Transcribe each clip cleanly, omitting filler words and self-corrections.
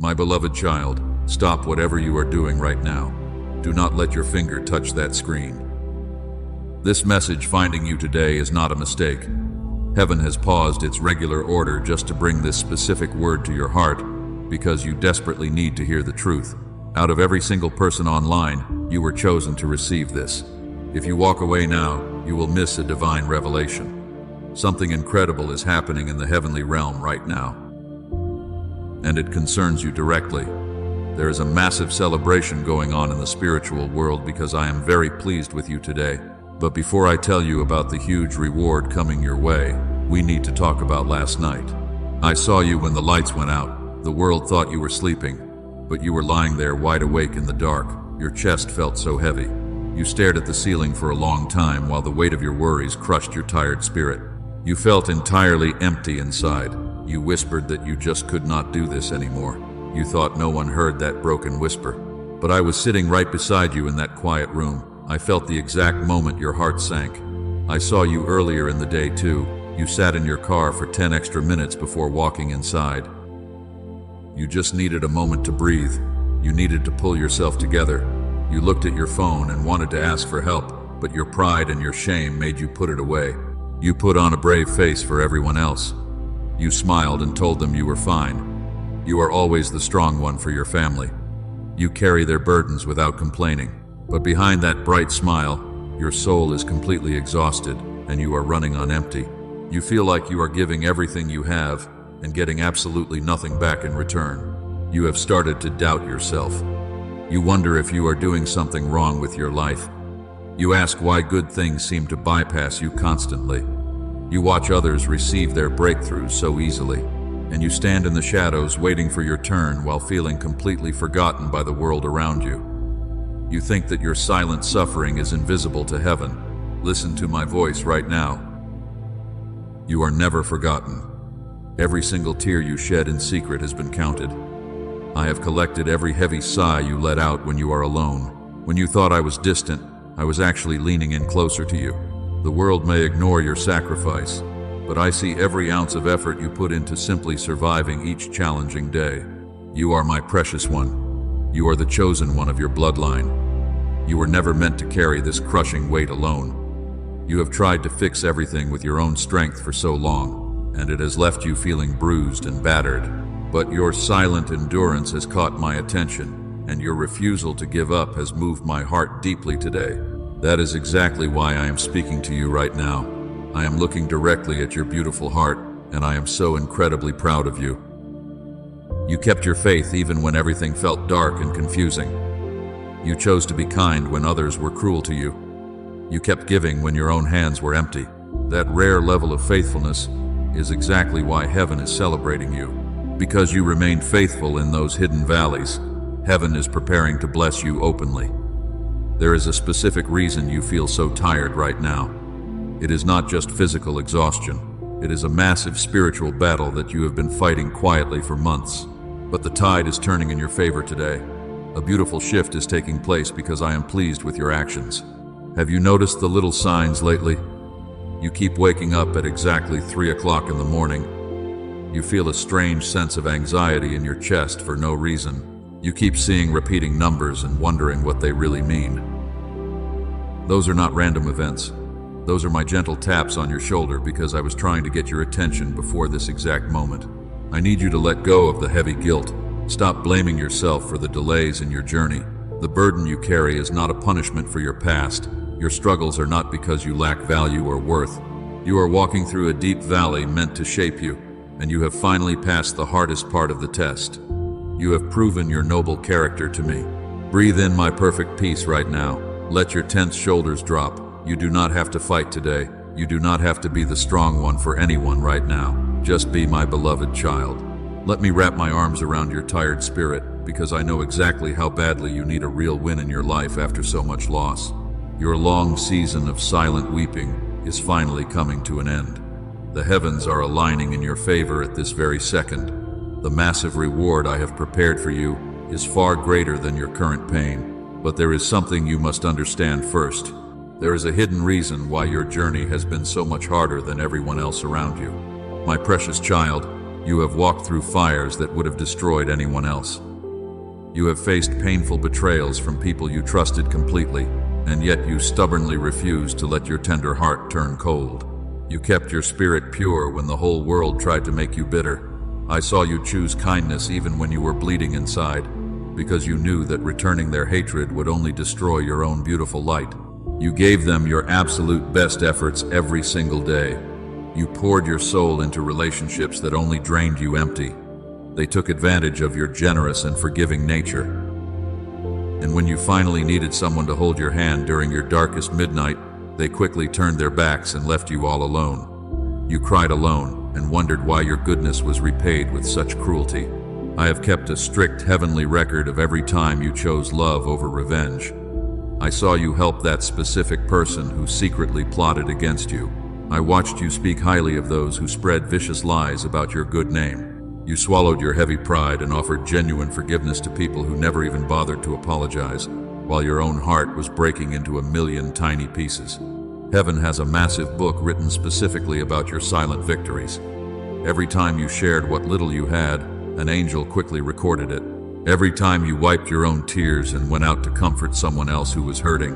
My beloved child, stop whatever you are doing right now. Do not let your finger touch that screen. This message finding you today is not a mistake. Heaven has paused its regular order just to bring this specific word to your heart, because you desperately need to hear the truth. Out of every single person online, you were chosen to receive this. If you walk away now, you will miss a divine revelation. Something incredible is happening in the heavenly realm right now, and it concerns you directly. There is a massive celebration going on in the spiritual world because I am very pleased with you today. But before I tell you about the huge reward coming your way, we need to talk about last night. I saw you when the lights went out. The world thought you were sleeping, but you were lying there wide awake in the dark. Your chest felt so heavy. You stared at the ceiling for a long time while the weight of your worries crushed your tired spirit. You felt entirely empty inside. You whispered that you just could not do this anymore. You thought no one heard that broken whisper. But I was sitting right beside you in that quiet room. I felt the exact moment your heart sank. I saw you earlier in the day too. You sat in your car for 10 extra minutes before walking inside. You just needed a moment to breathe. You needed to pull yourself together. You looked at your phone and wanted to ask for help, but your pride and your shame made you put it away. You put on a brave face for everyone else. You smiled and told them you were fine. You are always the strong one for your family. You carry their burdens without complaining. But behind that bright smile, your soul is completely exhausted and you are running on empty. You feel like you are giving everything you have and getting absolutely nothing back in return. You have started to doubt yourself. You wonder if you are doing something wrong with your life. You ask why good things seem to bypass you constantly. You watch others receive their breakthroughs so easily, and you stand in the shadows waiting for your turn while feeling completely forgotten by the world around you. You think that your silent suffering is invisible to heaven. Listen to my voice right now. You are never forgotten. Every single tear you shed in secret has been counted. I have collected every heavy sigh you let out when you are alone. When you thought I was distant, I was actually leaning in closer to you. The world may ignore your sacrifice, but I see every ounce of effort you put into simply surviving each challenging day. You are my precious one. You are the chosen one of your bloodline. You were never meant to carry this crushing weight alone. You have tried to fix everything with your own strength for so long, and it has left you feeling bruised and battered. But your silent endurance has caught my attention, and your refusal to give up has moved my heart deeply today. That is exactly why I am speaking to you right now. I am looking directly at your beautiful heart, and I am so incredibly proud of you. You kept your faith even when everything felt dark and confusing. You chose to be kind when others were cruel to you. You kept giving when your own hands were empty. That rare level of faithfulness is exactly why heaven is celebrating you. Because you remained faithful in those hidden valleys, heaven is preparing to bless you openly. There is a specific reason you feel so tired right now. It is not just physical exhaustion. It is a massive spiritual battle that you have been fighting quietly for months. But the tide is turning in your favor today. A beautiful shift is taking place because I am pleased with your actions. Have you noticed the little signs lately? You keep waking up at exactly 3 o'clock in the morning. You feel a strange sense of anxiety in your chest for no reason. You keep seeing repeating numbers and wondering what they really mean. Those are not random events. Those are my gentle taps on your shoulder because I was trying to get your attention before this exact moment. I need you to let go of the heavy guilt. Stop blaming yourself for the delays in your journey. The burden you carry is not a punishment for your past. Your struggles are not because you lack value or worth. You are walking through a deep valley meant to shape you, and you have finally passed the hardest part of the test. You have proven your noble character to me. Breathe in my perfect peace right now. Let your tense shoulders drop. You do not have to fight today. You do not have to be the strong one for anyone right now. Just be my beloved child. Let me wrap my arms around your tired spirit, because I know exactly how badly you need a real win in your life after so much loss. Your long season of silent weeping is finally coming to an end. The heavens are aligning in your favor at this very second. The massive reward I have prepared for you is far greater than your current pain. But there is something you must understand first. There is a hidden reason why your journey has been so much harder than everyone else around you. My precious child, You have walked through fires that would have destroyed anyone else. You have faced painful betrayals from people you trusted completely, and yet you stubbornly refused to let your tender heart turn cold. You kept your spirit pure when the whole world tried to make you bitter. I saw you choose kindness even when you were bleeding inside, because you knew that returning their hatred would only destroy your own beautiful light. You gave them your absolute best efforts every single day. You poured your soul into relationships that only drained you empty. They took advantage of your generous and forgiving nature. And when you finally needed someone to hold your hand during your darkest midnight, they quickly turned their backs and left you all alone. You cried alone and wondered why your goodness was repaid with such cruelty. I have kept a strict heavenly record of every time you chose love over revenge. I saw you help that specific person who secretly plotted against you. I watched you speak highly of those who spread vicious lies about your good name. You swallowed your heavy pride and offered genuine forgiveness to people who never even bothered to apologize, while your own heart was breaking into a million tiny pieces. Heaven has a massive book written specifically about your silent victories. Every time you shared what little you had, an angel quickly recorded it. Every time you wiped your own tears and went out to comfort someone else who was hurting,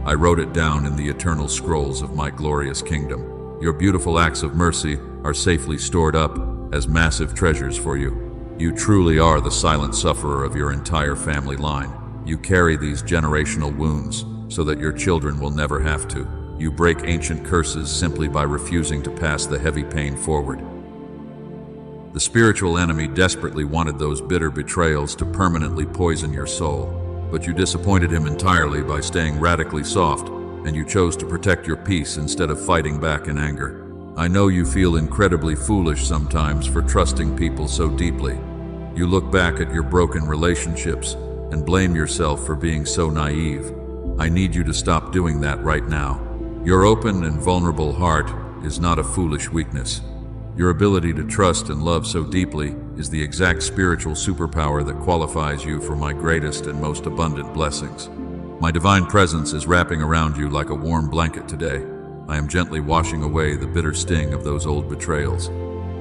I wrote it down in the eternal scrolls of my glorious kingdom. Your beautiful acts of mercy are safely stored up as massive treasures for you. You truly are the silent sufferer of your entire family line. You carry these generational wounds so that your children will never have to. You break ancient curses simply by refusing to pass the heavy pain forward. The spiritual enemy desperately wanted those bitter betrayals to permanently poison your soul, but you disappointed him entirely by staying radically soft, and you chose to protect your peace instead of fighting back in anger. I know you feel incredibly foolish sometimes for trusting people so deeply. You look back at your broken relationships and blame yourself for being so naive. I need you to stop doing that right now. Your open and vulnerable heart is not a foolish weakness. Your ability to trust and love so deeply is the exact spiritual superpower that qualifies you for my greatest and most abundant blessings. My divine presence is wrapping around you like a warm blanket today. I am gently washing away the bitter sting of those old betrayals.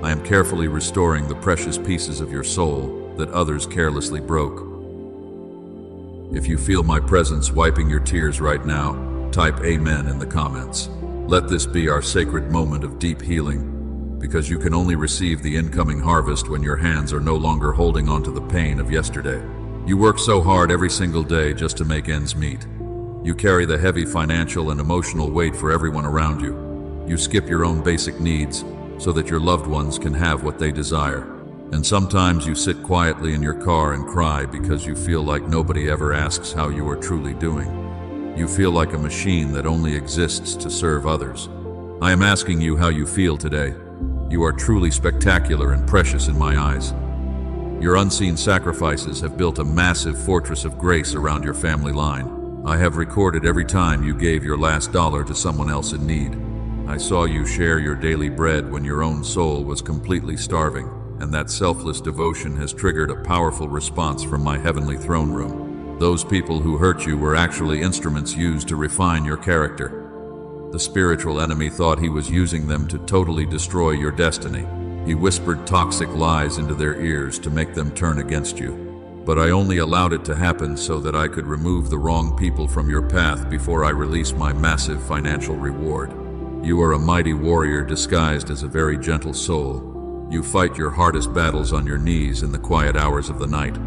I am carefully restoring the precious pieces of your soul that others carelessly broke. If you feel my presence wiping your tears right now, type Amen in the comments. Let this be our sacred moment of deep healing, because you can only receive the incoming harvest when your hands are no longer holding on to the pain of yesterday. You work so hard every single day just to make ends meet. You carry the heavy financial and emotional weight for everyone around you. You skip your own basic needs so that your loved ones can have what they desire. And sometimes you sit quietly in your car and cry because you feel like nobody ever asks how you are truly doing. You feel like a machine that only exists to serve others. I am asking you how you feel today. You are truly spectacular and precious in my eyes. Your unseen sacrifices have built a massive fortress of grace around your family line. I have recorded every time you gave your last dollar to someone else in need. I saw you share your daily bread when your own soul was completely starving, and that selfless devotion has triggered a powerful response from my heavenly throne room. Those people who hurt you were actually instruments used to refine your character. The spiritual enemy thought he was using them to totally destroy your destiny. He whispered toxic lies into their ears to make them turn against you. But I only allowed it to happen so that I could remove the wrong people from your path before I release my massive financial reward. You are a mighty warrior disguised as a very gentle soul. You fight your hardest battles on your knees in the quiet hours of the night.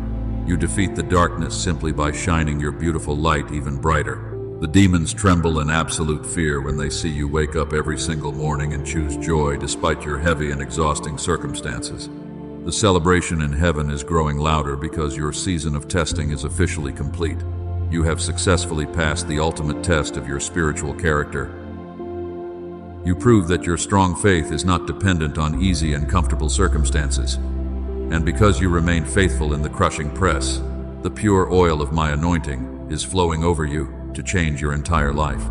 You defeat the darkness simply by shining your beautiful light even brighter. The demons tremble in absolute fear when they see you wake up every single morning and choose joy despite your heavy and exhausting circumstances. The celebration in heaven is growing louder because your season of testing is officially complete. You have successfully passed the ultimate test of your spiritual character. You prove that your strong faith is not dependent on easy and comfortable circumstances. And because you remain faithful in the crushing press, the pure oil of my anointing is flowing over you to change your entire life.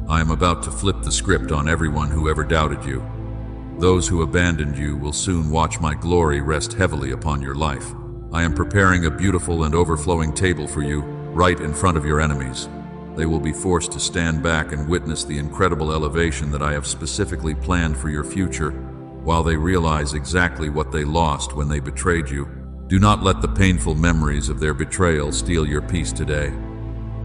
I am about to flip the script on everyone who ever doubted you. Those who abandoned you will soon watch my glory rest heavily upon your life. I am preparing a beautiful and overflowing table for you right in front of your enemies. They will be forced to stand back and witness the incredible elevation that I have specifically planned for your future while they realize exactly what they lost when they betrayed you. Do not let the painful memories of their betrayal steal your peace today.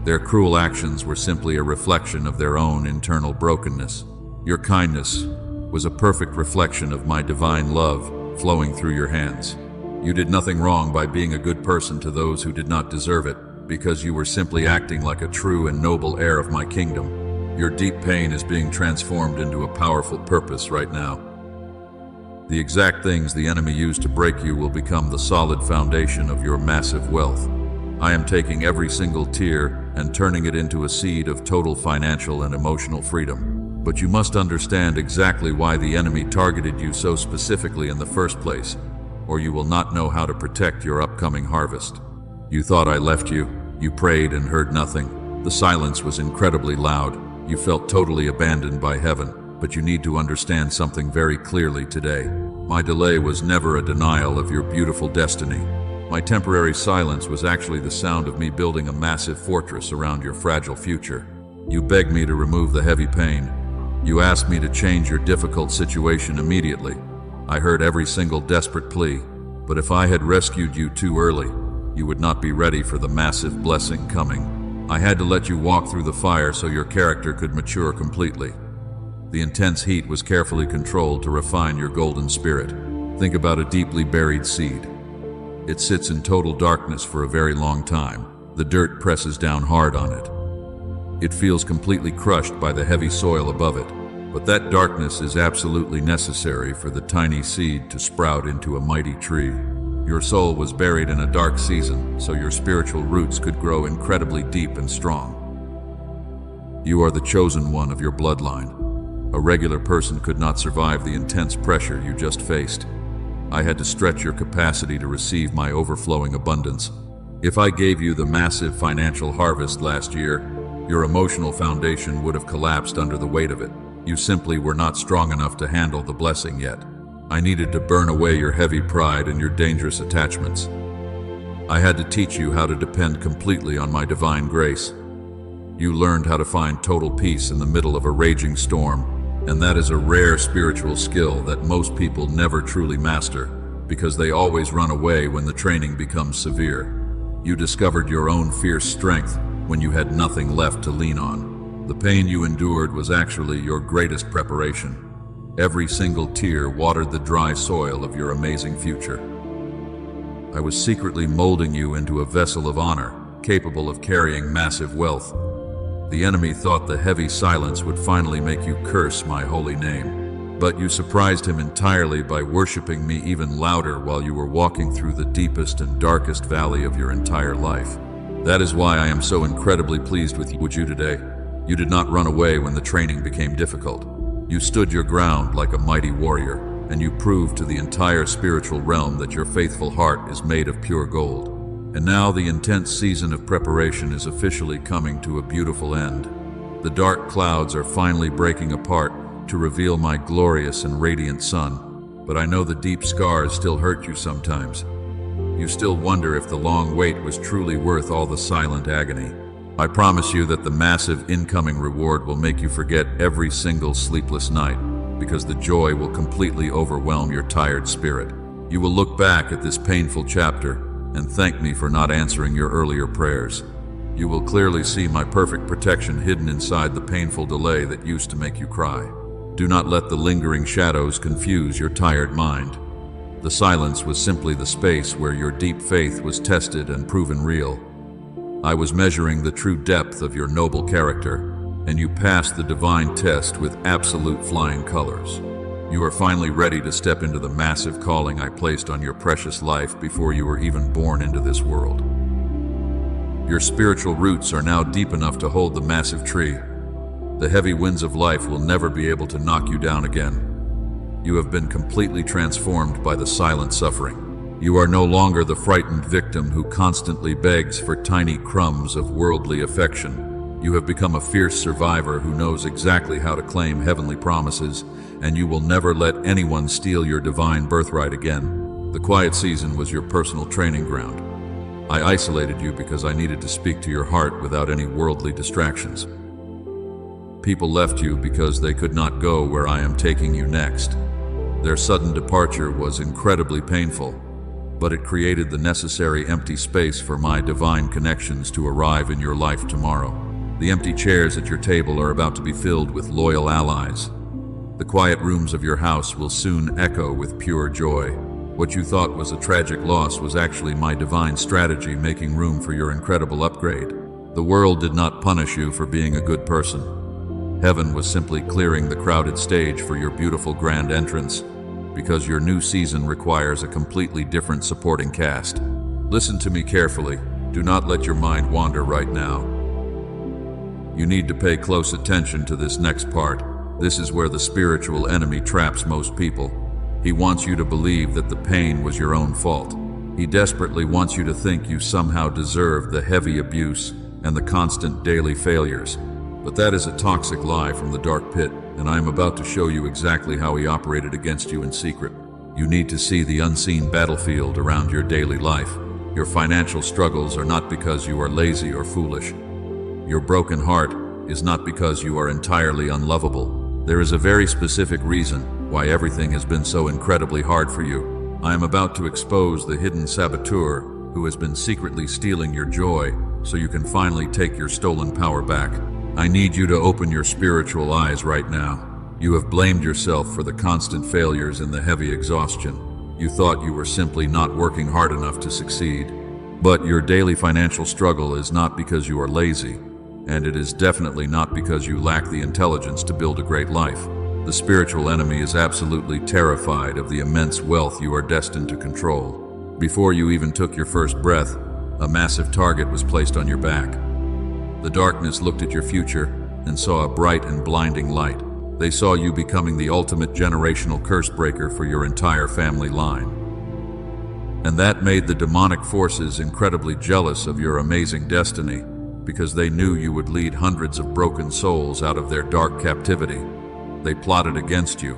Their cruel actions were simply a reflection of their own internal brokenness. Your kindness was a perfect reflection of my divine love flowing through your hands. You did nothing wrong by being a good person to those who did not deserve it, because you were simply acting like a true and noble heir of my kingdom. Your deep pain is being transformed into a powerful purpose right now. The exact things the enemy used to break you will become the solid foundation of your massive wealth. I am taking every single tear and turning it into a seed of total financial and emotional freedom. But you must understand exactly why the enemy targeted you so specifically in the first place, or you will not know how to protect your upcoming harvest. You thought I left you. You prayed and heard nothing. The silence was incredibly loud. You felt totally abandoned by heaven. But you need to understand something very clearly today. My delay was never a denial of your beautiful destiny. My temporary silence was actually the sound of me building a massive fortress around your fragile future. You begged me to remove the heavy pain. You asked me to change your difficult situation immediately. I heard every single desperate plea, but if I had rescued you too early, you would not be ready for the massive blessing coming. I had to let you walk through the fire so your character could mature completely. The intense heat was carefully controlled to refine your golden spirit. Think about a deeply buried seed. It sits in total darkness for a very long time. The dirt presses down hard on it. It feels completely crushed by the heavy soil above it. But that darkness is absolutely necessary for the tiny seed to sprout into a mighty tree. Your soul was buried in a dark season, so your spiritual roots could grow incredibly deep and strong. You are the chosen one of your bloodline. A regular person could not survive the intense pressure you just faced. I had to stretch your capacity to receive my overflowing abundance. If I gave you the massive financial harvest last year, your emotional foundation would have collapsed under the weight of it. You simply were not strong enough to handle the blessing yet. I needed to burn away your heavy pride and your dangerous attachments. I had to teach you how to depend completely on my divine grace. You learned how to find total peace in the middle of a raging storm, and that is a rare spiritual skill that most people never truly master, because they always run away when the training becomes severe. You discovered your own fierce strength when you had nothing left to lean on. The pain you endured was actually your greatest preparation. Every single tear watered the dry soil of your amazing future. I was secretly molding you into a vessel of honor, capable of carrying massive wealth. The enemy thought the heavy silence would finally make you curse my holy name. But you surprised him entirely by worshiping me even louder while you were walking through the deepest and darkest valley of your entire life. That is why I am so incredibly pleased with you today. You did not run away when the training became difficult. You stood your ground like a mighty warrior, and you proved to the entire spiritual realm that your faithful heart is made of pure gold. And now the intense season of preparation is officially coming to a beautiful end. The dark clouds are finally breaking apart to reveal my glorious and radiant sun. But I know the deep scars still hurt you sometimes. You still wonder if the long wait was truly worth all the silent agony. I promise you that the massive incoming reward will make you forget every single sleepless night, because the joy will completely overwhelm your tired spirit. You will look back at this painful chapter and thank me for not answering your earlier prayers. You will clearly see my perfect protection hidden inside the painful delay that used to make you cry. Do not let the lingering shadows confuse your tired mind. The silence was simply the space where your deep faith was tested and proven real. I was measuring the true depth of your noble character, and you passed the divine test with absolute flying colors. You are finally ready to step into the massive calling I placed on your precious life before you were even born into this world. Your spiritual roots are now deep enough to hold the massive tree. The heavy winds of life will never be able to knock you down again. You have been completely transformed by the silent suffering. You are no longer the frightened victim who constantly begs for tiny crumbs of worldly affection. You have become a fierce survivor who knows exactly how to claim heavenly promises, and you will never let anyone steal your divine birthright again. The quiet season was your personal training ground. I isolated you because I needed to speak to your heart without any worldly distractions. People left you because they could not go where I am taking you next. Their sudden departure was incredibly painful, but it created the necessary empty space for my divine connections to arrive in your life tomorrow. The empty chairs at your table are about to be filled with loyal allies. The quiet rooms of your house will soon echo with pure joy. What you thought was a tragic loss was actually my divine strategy making room for your incredible upgrade. The world did not punish you for being a good person. Heaven was simply clearing the crowded stage for your beautiful grand entrance, because your new season requires a completely different supporting cast. Listen to me carefully. Do not let your mind wander right now. You need to pay close attention to this next part. This is where the spiritual enemy traps most people. He wants you to believe that the pain was your own fault. He desperately wants you to think you somehow deserve the heavy abuse and the constant daily failures. But that is a toxic lie from the dark pit, and I am about to show you exactly how he operated against you in secret. You need to see the unseen battlefield around your daily life. Your financial struggles are not because you are lazy or foolish. Your broken heart is not because you are entirely unlovable. There is a very specific reason why everything has been so incredibly hard for you. I am about to expose the hidden saboteur who has been secretly stealing your joy so you can finally take your stolen power back. I need you to open your spiritual eyes right now. You have blamed yourself for the constant failures and the heavy exhaustion. You thought you were simply not working hard enough to succeed. But your daily financial struggle is not because you are lazy, and it is definitely not because you lack the intelligence to build a great life. The spiritual enemy is absolutely terrified of the immense wealth you are destined to control. Before you even took your first breath, a massive target was placed on your back. The darkness looked at your future and saw a bright and blinding light. They saw you becoming the ultimate generational curse breaker for your entire family line. And that made the demonic forces incredibly jealous of your amazing destiny, because they knew you would lead hundreds of broken souls out of their dark captivity. They plotted against you.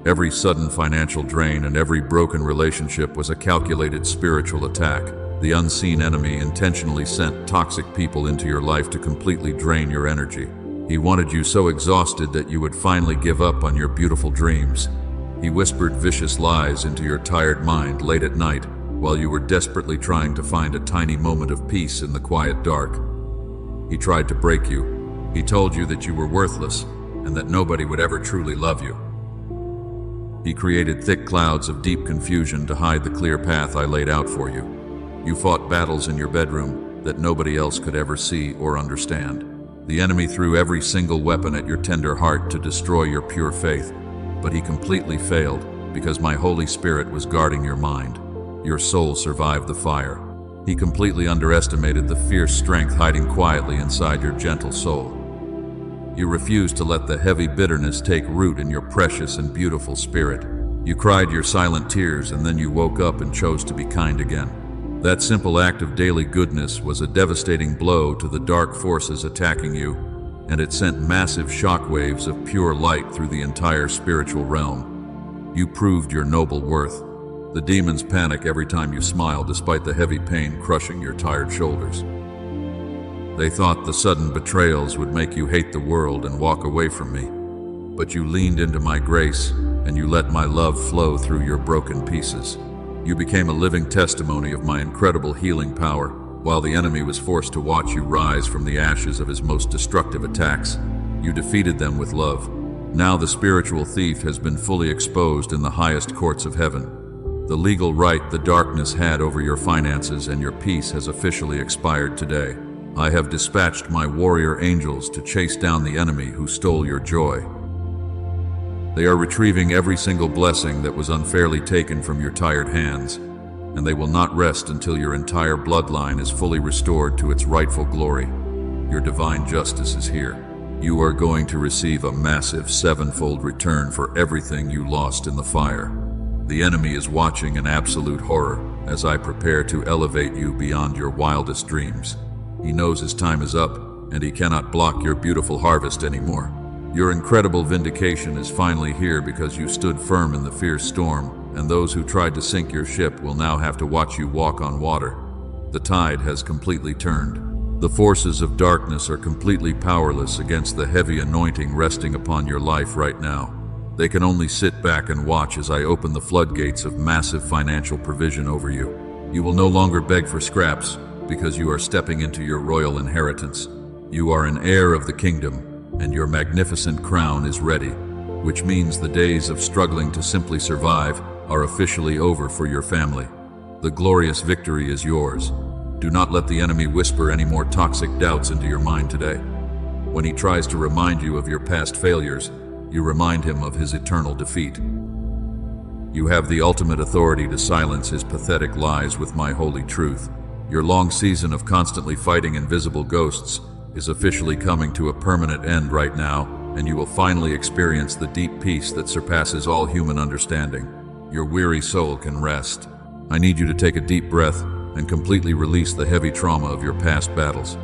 Every sudden financial drain and every broken relationship was a calculated spiritual attack. The unseen enemy intentionally sent toxic people into your life to completely drain your energy. He wanted you so exhausted that you would finally give up on your beautiful dreams. He whispered vicious lies into your tired mind late at night while you were desperately trying to find a tiny moment of peace in the quiet dark. He tried to break you. He told you that you were worthless and that nobody would ever truly love you. He created thick clouds of deep confusion to hide the clear path I laid out for you. You fought battles in your bedroom that nobody else could ever see or understand. The enemy threw every single weapon at your tender heart to destroy your pure faith, but he completely failed because my Holy Spirit was guarding your mind. Your soul survived the fire. He completely underestimated the fierce strength hiding quietly inside your gentle soul. You refused to let the heavy bitterness take root in your precious and beautiful spirit. You cried your silent tears and then you woke up and chose to be kind again. That simple act of daily goodness was a devastating blow to the dark forces attacking you, and it sent massive shockwaves of pure light through the entire spiritual realm. You proved your noble worth. The demons panic every time you smile, despite the heavy pain crushing your tired shoulders. They thought the sudden betrayals would make you hate the world and walk away from me. But you leaned into my grace, and you let my love flow through your broken pieces. You became a living testimony of my incredible healing power, while the enemy was forced to watch you rise from the ashes of his most destructive attacks. You defeated them with love. Now the spiritual thief has been fully exposed in the highest courts of heaven. The legal right the darkness had over your finances and your peace has officially expired today. I have dispatched my warrior angels to chase down the enemy who stole your joy. They are retrieving every single blessing that was unfairly taken from your tired hands, and they will not rest until your entire bloodline is fully restored to its rightful glory. Your divine justice is here. You are going to receive a massive sevenfold return for everything you lost in the fire. The enemy is watching in absolute horror as I prepare to elevate you beyond your wildest dreams. He knows his time is up, and he cannot block your beautiful harvest anymore. Your incredible vindication is finally here because you stood firm in the fierce storm, and those who tried to sink your ship will now have to watch you walk on water. The tide has completely turned. The forces of darkness are completely powerless against the heavy anointing resting upon your life right now. They can only sit back and watch as I open the floodgates of massive financial provision over you. You will no longer beg for scraps, because you are stepping into your royal inheritance. You are an heir of the kingdom, and your magnificent crown is ready, which means the days of struggling to simply survive are officially over for your family. The glorious victory is yours. Do not let the enemy whisper any more toxic doubts into your mind today. When he tries to remind you of your past failures, you remind him of his eternal defeat. You have the ultimate authority to silence his pathetic lies with my holy truth. Your long season of constantly fighting invisible ghosts is officially coming to a permanent end right now, and you will finally experience the deep peace that surpasses all human understanding. Your weary soul can rest. I need you to take a deep breath and completely release the heavy trauma of your past battles.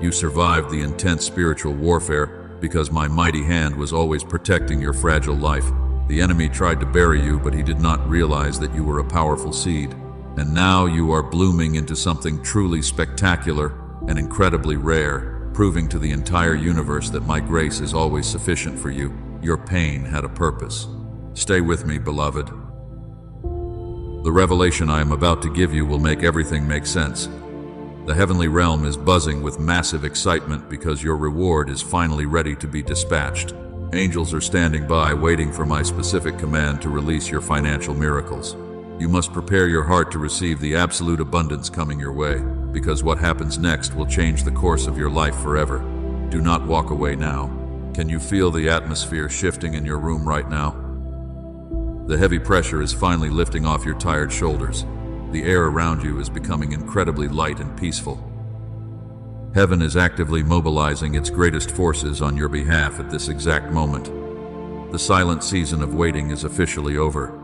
You survived the intense spiritual warfare because my mighty hand was always protecting your fragile life. The enemy tried to bury you, but he did not realize that you were a powerful seed. And now you are blooming into something truly spectacular and incredibly rare, proving to the entire universe that my grace is always sufficient for you. Your pain had a purpose. Stay with me, beloved. The revelation I am about to give you will make everything make sense. The heavenly realm is buzzing with massive excitement because your reward is finally ready to be dispatched. Angels are standing by, waiting for my specific command to release your financial miracles. You must prepare your heart to receive the absolute abundance coming your way, because what happens next will change the course of your life forever. Do not walk away now. Can you feel the atmosphere shifting in your room right now? The heavy pressure is finally lifting off your tired shoulders. The air around you is becoming incredibly light and peaceful. Heaven is actively mobilizing its greatest forces on your behalf at this exact moment. The silent season of waiting is officially over.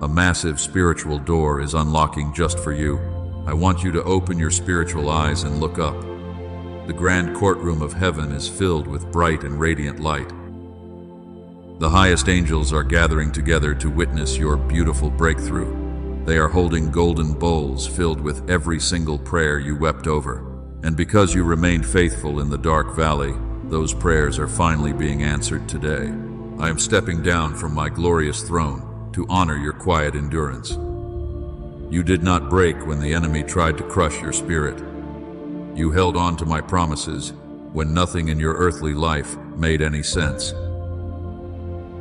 A massive spiritual door is unlocking just for you. I want you to open your spiritual eyes and look up. The grand courtroom of heaven is filled with bright and radiant light. The highest angels are gathering together to witness your beautiful breakthrough. They are holding golden bowls filled with every single prayer you wept over. And because you remained faithful in the dark valley, those prayers are finally being answered today. I am stepping down from my glorious throne to honor your quiet endurance. You did not break when the enemy tried to crush your spirit. You held on to my promises when nothing in your earthly life made any sense.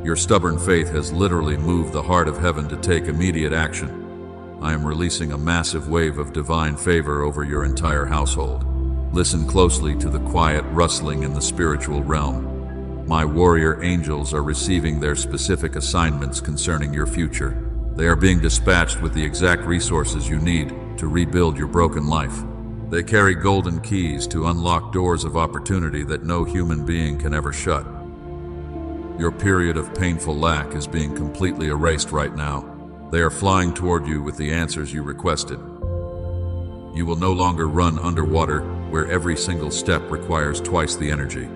Your stubborn faith has literally moved the heart of heaven to take immediate action. I am releasing a massive wave of divine favor over your entire household. Listen closely to the quiet rustling in the spiritual realm. My warrior angels are receiving their specific assignments concerning your future. They are being dispatched with the exact resources you need to rebuild your broken life. They carry golden keys to unlock doors of opportunity that no human being can ever shut. Your period of painful lack is being completely erased right now. They are flying toward you with the answers you requested. You will no longer run underwater, where every single step requires twice the energy.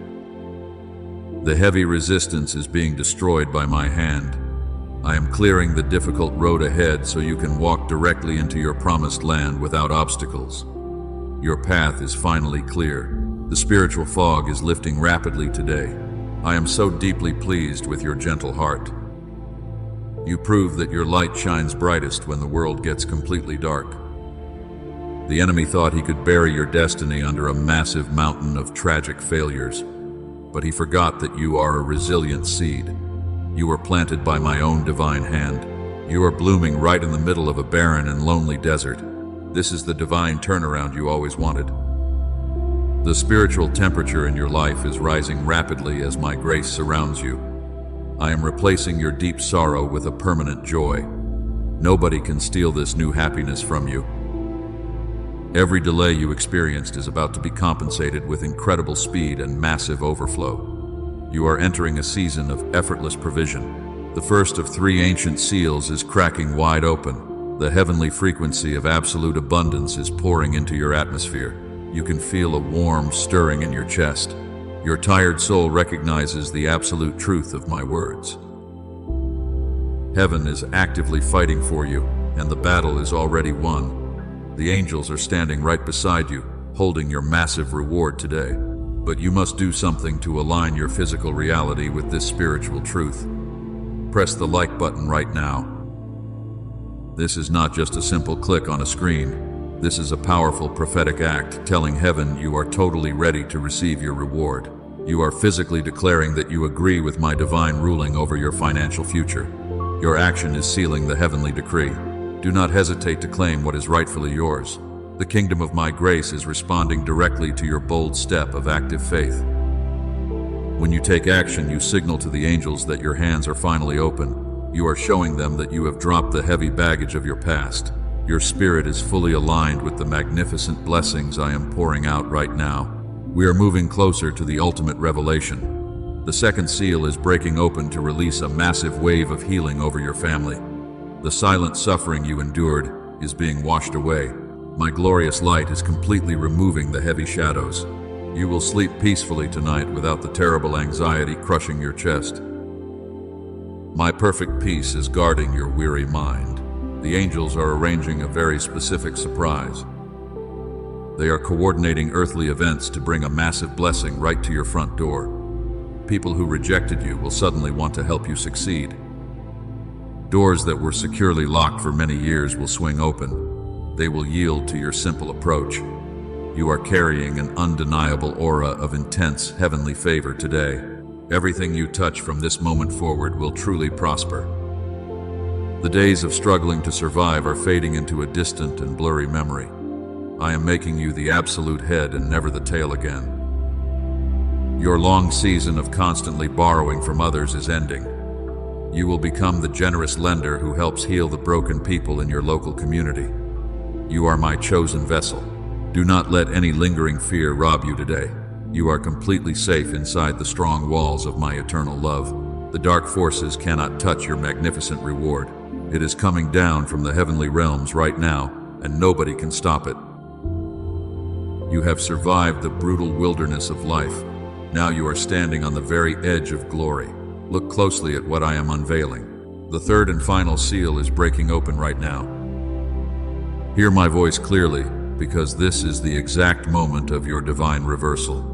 The heavy resistance is being destroyed by my hand. I am clearing the difficult road ahead so you can walk directly into your promised land without obstacles. Your path is finally clear. The spiritual fog is lifting rapidly today. I am so deeply pleased with your gentle heart. You prove that your light shines brightest when the world gets completely dark. The enemy thought he could bury your destiny under a massive mountain of tragic failures, but he forgot that you are a resilient seed. You were planted by my own divine hand. You are blooming right in the middle of a barren and lonely desert. This is the divine turnaround you always wanted. The spiritual temperature in your life is rising rapidly as my grace surrounds you. I am replacing your deep sorrow with a permanent joy. Nobody can steal this new happiness from you. Every delay you experienced is about to be compensated with incredible speed and massive overflow. You are entering a season of effortless provision. The first of 3 ancient seals is cracking wide open. The heavenly frequency of absolute abundance is pouring into your atmosphere. You can feel a warm stirring in your chest. Your tired soul recognizes the absolute truth of my words. Heaven is actively fighting for you, and the battle is already won. The angels are standing right beside you, holding your massive reward today. But you must do something to align your physical reality with this spiritual truth. press the like button right now. This is not just a simple click on a screen. This is a powerful prophetic act telling heaven you are totally ready to receive your reward. You are physically declaring that you agree with my divine ruling over your financial future. Your action is sealing the heavenly decree. Do not hesitate to claim what is rightfully yours. The kingdom of my grace is responding directly to your bold step of active faith. When you take action, you signal to the angels that your hands are finally open. You are showing them that you have dropped the heavy baggage of your past. Your spirit is fully aligned with the magnificent blessings I am pouring out right now. We are moving closer to the ultimate revelation. The second seal is breaking open to release a massive wave of healing over your family. The silent suffering you endured is being washed away. My glorious light is completely removing the heavy shadows. You will sleep peacefully tonight without the terrible anxiety crushing your chest. My perfect peace is guarding your weary mind. The angels are arranging a very specific surprise. They are coordinating earthly events to bring a massive blessing right to your front door. People who rejected you will suddenly want to help you succeed. Doors that were securely locked for many years will swing open. They will yield to your simple approach. You are carrying an undeniable aura of intense heavenly favor today. Everything you touch from this moment forward will truly prosper. The days of struggling to survive are fading into a distant and blurry memory. I am making you the absolute head and never the tail again. Your long season of constantly borrowing from others is ending. You will become the generous lender who helps heal the broken people in your local community. You are my chosen vessel. Do not let any lingering fear rob you today. You are completely safe inside the strong walls of my eternal love. The dark forces cannot touch your magnificent reward. It is coming down from the heavenly realms right now, and nobody can stop it. You have survived the brutal wilderness of life. Now you are standing on the very edge of glory. Look closely at what I am unveiling. The third and final seal is breaking open right now. Hear my voice clearly, because this is the exact moment of your divine reversal.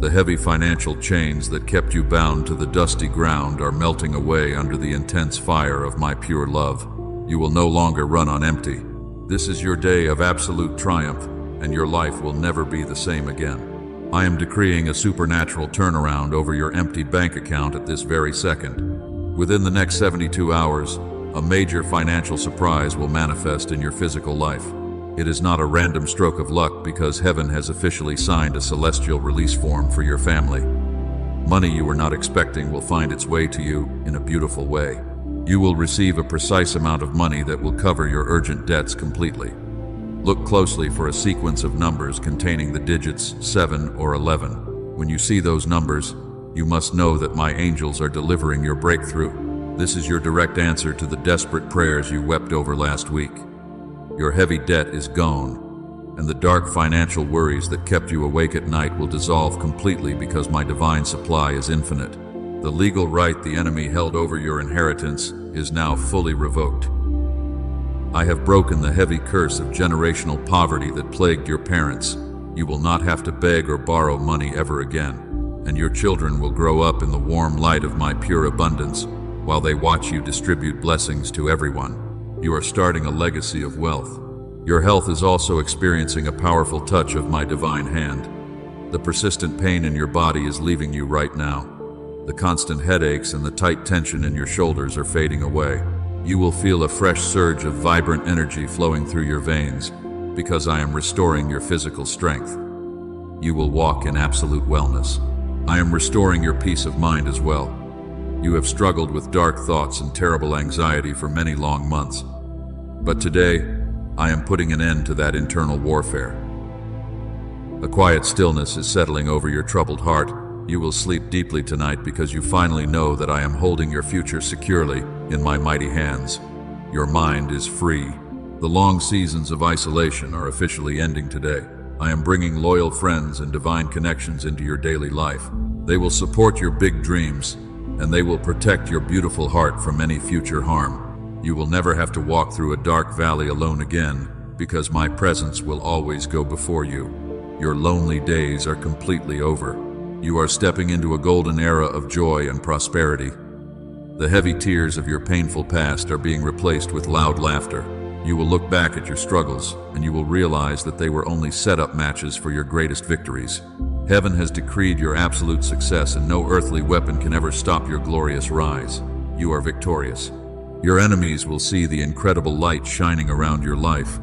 The heavy financial chains that kept you bound to the dusty ground are melting away under the intense fire of my pure love. You will no longer run on empty. This is your day of absolute triumph, and your life will never be the same again. I am decreeing a supernatural turnaround over your empty bank account at this very second. Within the next 72 hours, a major financial surprise will manifest in your physical life. It is not a random stroke of luck because heaven has officially signed a celestial release form for your family. Money you were not expecting will find its way to you in a beautiful way. You will receive a precise amount of money that will cover your urgent debts completely. Look closely for a sequence of numbers containing the digits 7 or 11. When you see those numbers, you must know that my angels are delivering your breakthrough. This is your direct answer to the desperate prayers you wept over last week. Your heavy debt is gone, and the dark financial worries that kept you awake at night will dissolve completely because my divine supply is infinite. The legal right the enemy held over your inheritance is now fully revoked. I have broken the heavy curse of generational poverty that plagued your parents. You will not have to beg or borrow money ever again, and your children will grow up in the warm light of my pure abundance while they watch you distribute blessings to everyone. You are starting a legacy of wealth. Your health is also experiencing a powerful touch of my divine hand. The persistent pain in your body is leaving you right now. The constant headaches and the tight tension in your shoulders are fading away. You will feel a fresh surge of vibrant energy flowing through your veins because I am restoring your physical strength. You will walk in absolute wellness. I am restoring your peace of mind as well. You have struggled with dark thoughts and terrible anxiety for many long months. But today, I am putting an end to that internal warfare. A quiet stillness is settling over your troubled heart. You will sleep deeply tonight because you finally know that I am holding your future securely in my mighty hands. Your mind is free. The long seasons of isolation are officially ending today. I am bringing loyal friends and divine connections into your daily life. They will support your big dreams, and they will protect your beautiful heart from any future harm. You will never have to walk through a dark valley alone again, because my presence will always go before you. Your lonely days are completely over. You are stepping into a golden era of joy and prosperity. The heavy tears of your painful past are being replaced with loud laughter. You will look back at your struggles, and you will realize that they were only setup matches for your greatest victories. Heaven has decreed your absolute success, and no earthly weapon can ever stop your glorious rise. You are victorious. Your enemies will see the incredible light shining around your life.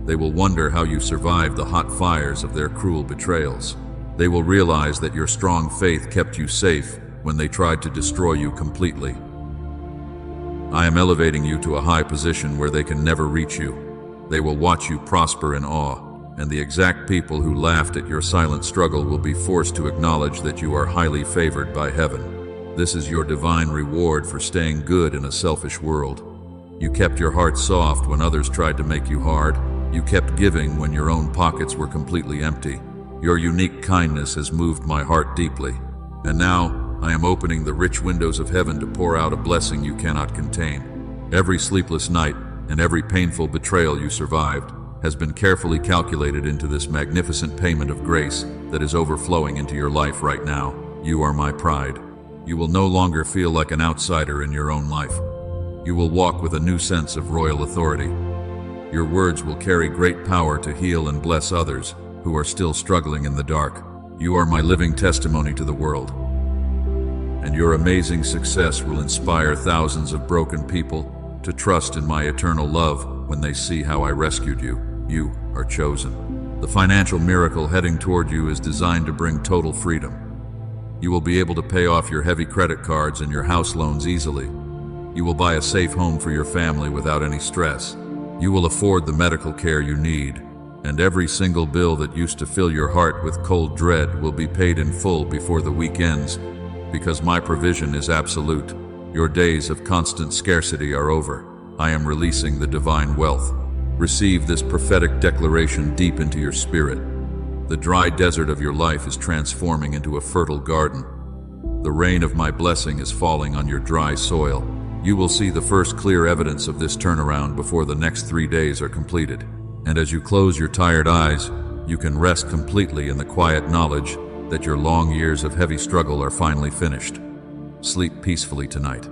They will wonder how you survived the hot fires of their cruel betrayals. They will realize that your strong faith kept you safe when they tried to destroy you completely. I am elevating you to a high position where they can never reach you. They will watch you prosper in awe, and the exact people who laughed at your silent struggle will be forced to acknowledge that you are highly favored by heaven. This is your divine reward for staying good in a selfish world. You kept your heart soft when others tried to make you hard. You kept giving when your own pockets were completely empty. Your unique kindness has moved my heart deeply. And now, I am opening the rich windows of heaven to pour out a blessing you cannot contain. Every sleepless night and every painful betrayal you survived has been carefully calculated into this magnificent payment of grace that is overflowing into your life right now. You are my pride. You will no longer feel like an outsider in your own life. You will walk with a new sense of royal authority. Your words will carry great power to heal and bless others who are still struggling in the dark. You are my living testimony to the world. And your amazing success will inspire thousands of broken people to trust in my eternal love when they see how I rescued you. You are chosen. The financial miracle heading toward you is designed to bring total freedom. You will be able to pay off your heavy credit cards and your house loans easily. You will buy a safe home for your family without any stress. You will afford the medical care you need, and every single bill that used to fill your heart with cold dread will be paid in full before the week ends, because my provision is absolute. Your days of constant scarcity are over. I am releasing the divine wealth. Receive this prophetic declaration deep into your spirit. The dry desert of your life is transforming into a fertile garden. The rain of my blessing is falling on your dry soil. You will see the first clear evidence of this turnaround before the next 3 days are completed. And as you close your tired eyes, you can rest completely in the quiet knowledge that your long years of heavy struggle are finally finished. Sleep peacefully tonight.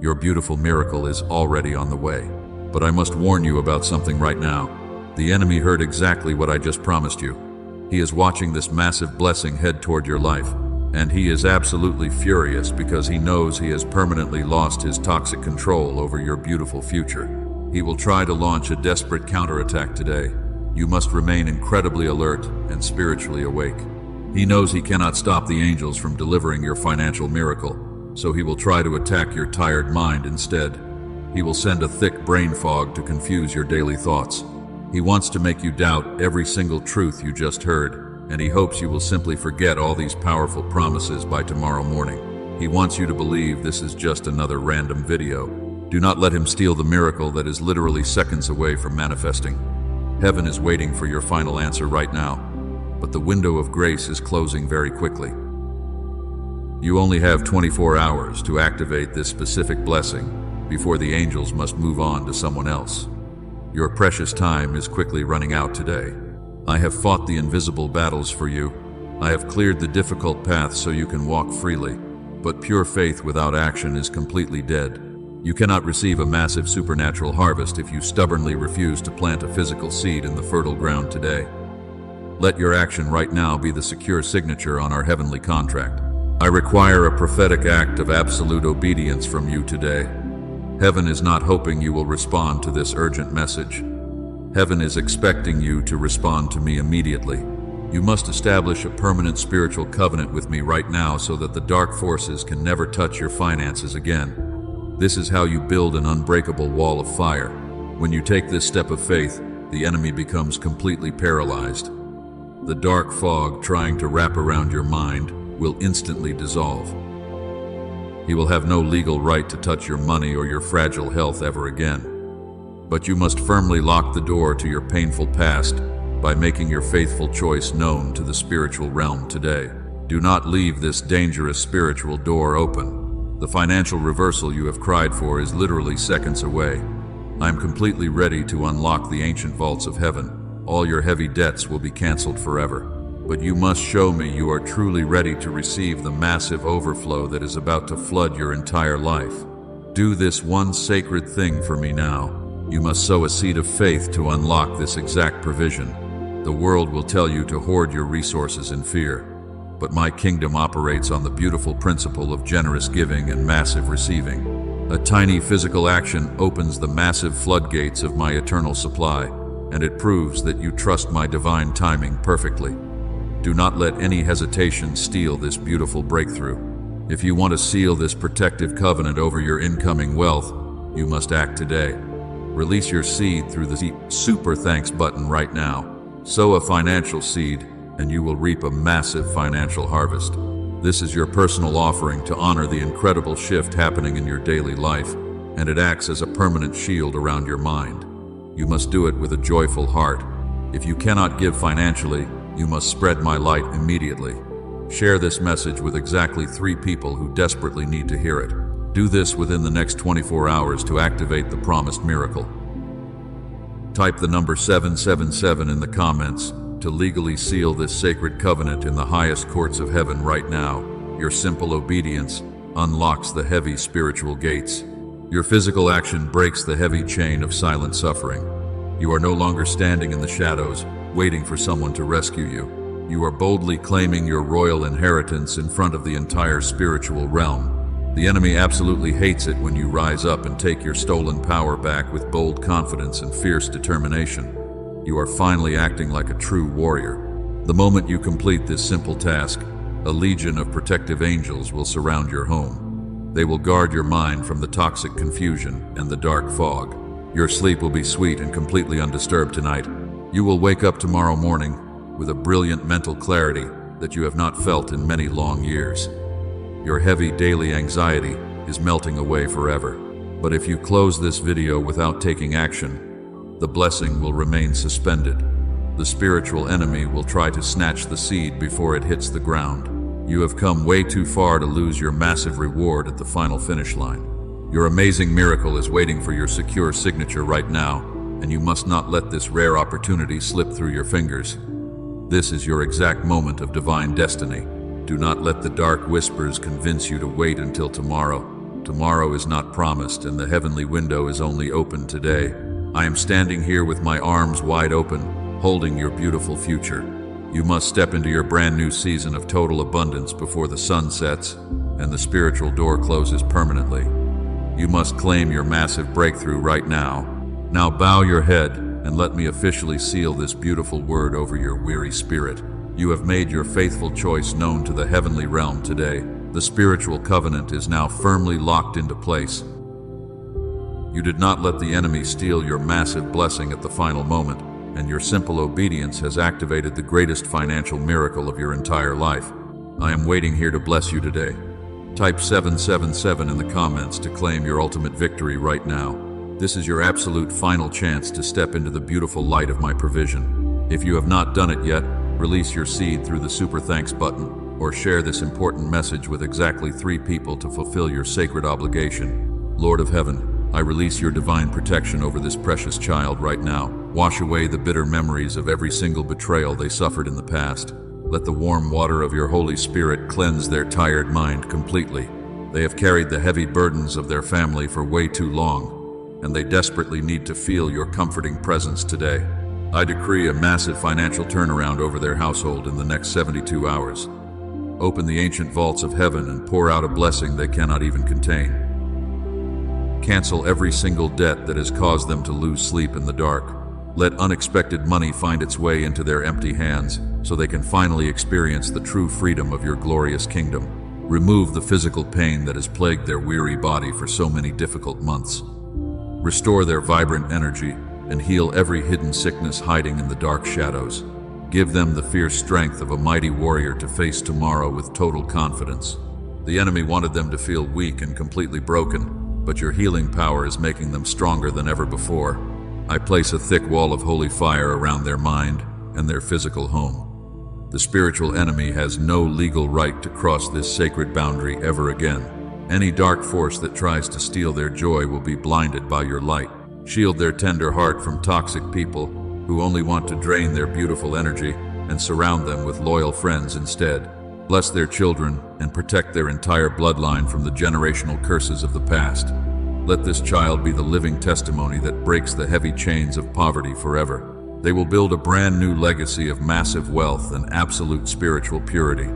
Your beautiful miracle is already on the way. But I must warn you about something right now. The enemy heard exactly what I just promised you. He is watching this massive blessing head toward your life. And he is absolutely furious because he knows he has permanently lost his toxic control over your beautiful future. He will try to launch a desperate counterattack today. You must remain incredibly alert and spiritually awake. He knows he cannot stop the angels from delivering your financial miracle, so he will try to attack your tired mind instead. He will send a thick brain fog to confuse your daily thoughts. He wants to make you doubt every single truth you just heard, and he hopes you will simply forget all these powerful promises by tomorrow morning. He wants you to believe this is just another random video. Do not let him steal the miracle that is literally seconds away from manifesting. Heaven is waiting for your final answer right now, but the window of grace is closing very quickly. You only have 24 hours to activate this specific blessing before the angels must move on to someone else. Your precious time is quickly running out today. I have fought the invisible battles for you. I have cleared the difficult paths so you can walk freely. But pure faith without action is completely dead. You cannot receive a massive supernatural harvest if you stubbornly refuse to plant a physical seed in the fertile ground today. Let your action right now be the secure signature on our heavenly contract. I require a prophetic act of absolute obedience from you today. Heaven is not hoping you will respond to this urgent message. Heaven is expecting you to respond to me immediately. You must establish a permanent spiritual covenant with me right now so that the dark forces can never touch your finances again. This is how you build an unbreakable wall of fire. When you take this step of faith, the enemy becomes completely paralyzed. The dark fog trying to wrap around your mind will instantly dissolve. He will have no legal right to touch your money or your fragile health ever again. But you must firmly lock the door to your painful past by making your faithful choice known to the spiritual realm today. Do not leave this dangerous spiritual door open. The financial reversal you have cried for is literally seconds away. I am completely ready to unlock the ancient vaults of heaven. All your heavy debts will be canceled forever. But you must show me you are truly ready to receive the massive overflow that is about to flood your entire life. Do this one sacred thing for me now. You must sow a seed of faith to unlock this exact provision. The world will tell you to hoard your resources in fear, but my kingdom operates on the beautiful principle of generous giving and massive receiving. A tiny physical action opens the massive floodgates of my eternal supply, and it proves that you trust my divine timing perfectly. Do not let any hesitation steal this beautiful breakthrough. If you want to seal this protective covenant over your incoming wealth, you must act today. Release your seed through the super thanks button right now. Sow a financial seed, and you will reap a massive financial harvest. This is your personal offering to honor the incredible shift happening in your daily life, and it acts as a permanent shield around your mind. You must do it with a joyful heart. If you cannot give financially, you must spread my light immediately. Share this message with exactly 3 people who desperately need to hear it. Do this within the next 24 hours to activate the promised miracle. Type the number 777 in the comments to legally seal this sacred covenant in the highest courts of heaven right now. Your simple obedience unlocks the heavy spiritual gates. Your physical action breaks the heavy chain of silent suffering. You are no longer standing in the shadows, waiting for someone to rescue you. You are boldly claiming your royal inheritance in front of the entire spiritual realm. The enemy absolutely hates it when you rise up and take your stolen power back with bold confidence and fierce determination. You are finally acting like a true warrior. The moment you complete this simple task, a legion of protective angels will surround your home. They will guard your mind from the toxic confusion and the dark fog. Your sleep will be sweet and completely undisturbed tonight. You will wake up tomorrow morning with a brilliant mental clarity that you have not felt in many long years. Your heavy daily anxiety is melting away forever. But if you close this video without taking action, the blessing will remain suspended. The spiritual enemy will try to snatch the seed before it hits the ground. You have come way too far to lose your massive reward at the final finish line. Your amazing miracle is waiting for your secure signature right now, and you must not let this rare opportunity slip through your fingers. This is your exact moment of divine destiny. Do not let the dark whispers convince you to wait until tomorrow. Tomorrow is not promised, and the heavenly window is only open today. I am standing here with my arms wide open, holding your beautiful future. You must step into your brand new season of total abundance before the sun sets and the spiritual door closes permanently. You must claim your massive breakthrough right now. Now bow your head and let me officially seal this beautiful word over your weary spirit. You have made your faithful choice known to the heavenly realm today. The spiritual covenant is now firmly locked into place. You did not let the enemy steal your massive blessing at the final moment, and your simple obedience has activated the greatest financial miracle of your entire life. I am waiting here to bless you today. Type 777 in the comments to claim your ultimate victory right now. This is your absolute final chance to step into the beautiful light of my provision. If you have not done it yet, release your seed through the super thanks button, or share this important message with exactly 3 people to fulfill your sacred obligation. Lord of Heaven, I release your divine protection over this precious child right now. Wash away the bitter memories of every single betrayal they suffered in the past. Let the warm water of your Holy Spirit cleanse their tired mind completely. They have carried the heavy burdens of their family for way too long, and they desperately need to feel your comforting presence today. I decree a massive financial turnaround over their household in the next 72 hours. Open the ancient vaults of heaven and pour out a blessing they cannot even contain. Cancel every single debt that has caused them to lose sleep in the dark. Let unexpected money find its way into their empty hands so they can finally experience the true freedom of your glorious kingdom. Remove the physical pain that has plagued their weary body for so many difficult months. Restore their vibrant energy and heal every hidden sickness hiding in the dark shadows. Give them the fierce strength of a mighty warrior to face tomorrow with total confidence. The enemy wanted them to feel weak and completely broken, but your healing power is making them stronger than ever before. I place a thick wall of holy fire around their mind and their physical home. The spiritual enemy has no legal right to cross this sacred boundary ever again. Any dark force that tries to steal their joy will be blinded by your light. Shield their tender heart from toxic people who only want to drain their beautiful energy, and surround them with loyal friends instead. Bless their children and protect their entire bloodline from the generational curses of the past. Let this child be the living testimony that breaks the heavy chains of poverty forever. They will build a brand new legacy of massive wealth and absolute spiritual purity.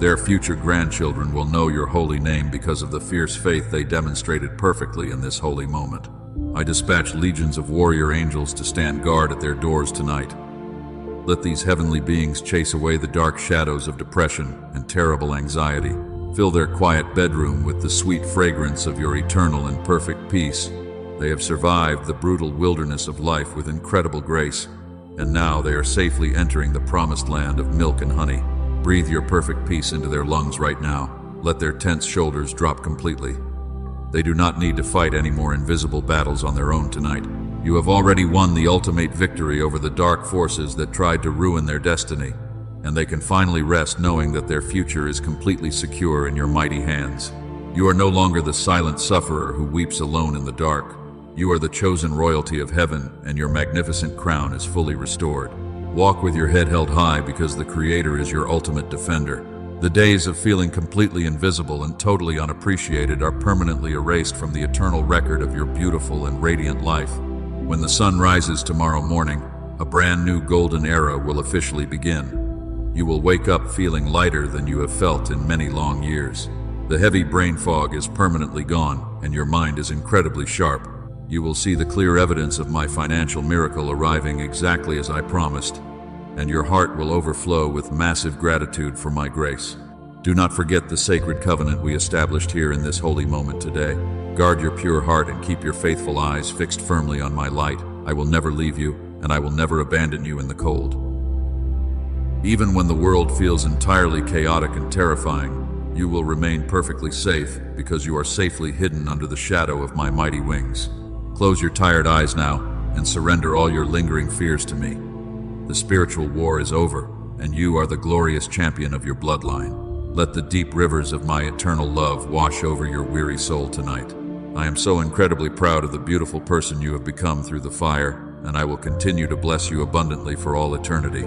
Their future grandchildren will know your holy name because of the fierce faith they demonstrated perfectly in this holy moment. I dispatch legions of warrior angels to stand guard at their doors tonight. Let these heavenly beings chase away the dark shadows of depression and terrible anxiety. Fill their quiet bedroom with the sweet fragrance of your eternal and perfect peace. They have survived the brutal wilderness of life with incredible grace, and now they are safely entering the promised land of milk and honey. Breathe your perfect peace into their lungs right now. Let their tense shoulders drop completely. They do not need to fight any more invisible battles on their own tonight. You have already won the ultimate victory over the dark forces that tried to ruin their destiny, and they can finally rest knowing that their future is completely secure in your mighty hands. You are no longer the silent sufferer who weeps alone in the dark. You are the chosen royalty of heaven, and your magnificent crown is fully restored. Walk with your head held high because the Creator is your ultimate defender. The days of feeling completely invisible and totally unappreciated are permanently erased from the eternal record of your beautiful and radiant life. When the sun rises tomorrow morning, a brand new golden era will officially begin. You will wake up feeling lighter than you have felt in many long years. The heavy brain fog is permanently gone, and your mind is incredibly sharp. You will see the clear evidence of my financial miracle arriving exactly as I promised, and your heart will overflow with massive gratitude for my grace. Do not forget the sacred covenant we established here in this holy moment today. Guard your pure heart and keep your faithful eyes fixed firmly on my light. I will never leave you, and I will never abandon you in the cold. Even when the world feels entirely chaotic and terrifying, you will remain perfectly safe because you are safely hidden under the shadow of my mighty wings. Close your tired eyes now and surrender all your lingering fears to me. The spiritual war is over, and you are the glorious champion of your bloodline. Let the deep rivers of my eternal love wash over your weary soul tonight. I am so incredibly proud of the beautiful person you have become through the fire, and I will continue to bless you abundantly for all eternity.